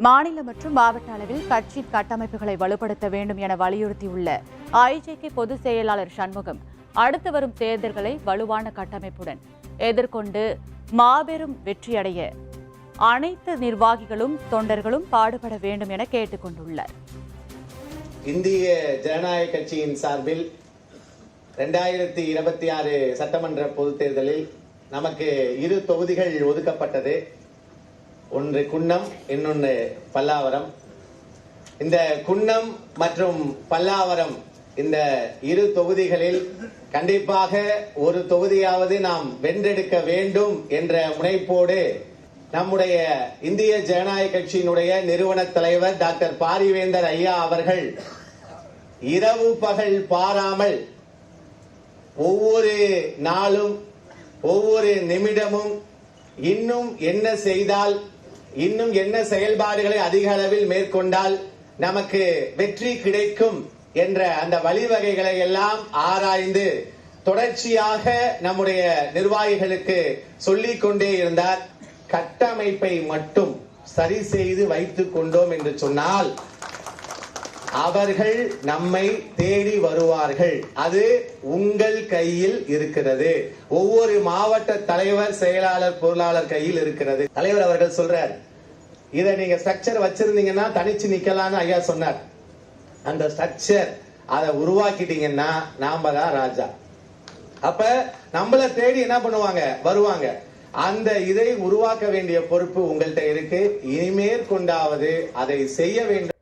மாநில மற்றும் மாவட்ட அளவில் கட்சி கட்டமைப்புகளை வலுப்படுத்த வேண்டும் என வலியுறுத்தியுள்ள ஐஜேகே பொதுச் செயலாளர் சண்முகம், அடுத்து வரும் தேர்தல்களை வலுவான கட்டமைப்புடன் எதிர்கொண்டு மாபெரும் வெற்றியடைய அனைத்து நிர்வாகிகளும் தொண்டர்களும் பாடுபட வேண்டும் என கேட்டுக் கொண்டுள்ளார். இந்திய ஜனநாயக கட்சியின் சார்பில் 2026 சட்டமன்ற பொதுத் தேர்தலில் நமக்கு 2 தொகுதிகள் ஒதுக்கப்பட்டது. ஒன்று குன்னம், இன்னொன்று பல்லாவரம். இந்த குன்னம் மற்றும் பல்லாவரம் இந்த 2 தொகுதிகளில் கண்டிப்பாக ஒரு தொகுதியாவது நாம் வென்றெடுக்க வேண்டும் என்ற முனைப்போடு நம்முடைய இந்திய ஜனநாயக கட்சியினுடைய நிறுவன தலைவர் டாக்டர் பாரிவேந்தர் ஐயா அவர்கள் இரவு பகல் பாராமல் ஒவ்வொரு நாளும் ஒவ்வொரு நிமிடமும் இன்னும் என்ன செய்தால், இன்னும் என்ன செயல்பாடுகளை அதிக அளவில் மேற்கொண்டால் நமக்கு வெற்றி கிடைக்கும் என்ற அந்த வழிவகைகளை எல்லாம் ஆராய்ந்து தொடர்ச்சியாக நம்முடைய நிர்வாகிகளுக்கு சொல்லிக் கொண்டே இருந்தார். கட்டமைப்பை மட்டும் சரி செய்து வைத்துக் கொண்டோம் என்று சொன்னால் அவர்கள் நம்மை தேடி வருவார்கள். அது உங்கள் கையில் இருக்கிறது. ஒவ்வொரு மாவட்ட தலைவர், செயலாளர், பொருளாளர் கையில் இருக்கிறது. தலைவர் அவர்கள் சொல்றார், இதை நீங்க ஸ்ட்ரக்சர் வச்சிருந்தீங்கன்னா தனிச்சு நிக்கலாம்னு ஐயா சொன்னார். அந்த ஸ்ட்ரக்சர் அதை உருவாக்கிட்டீங்கன்னா நாம தான் ராஜா. அப்ப நம்மள தேடி என்ன பண்ணுவாங்க, வருவாங்க. அந்த இதை உருவாக்க வேண்டிய பொறுப்பு உங்கள்கிட்ட இருக்கு. இனிமேற்கொண்டாவது அதை செய்ய வேண்டும்.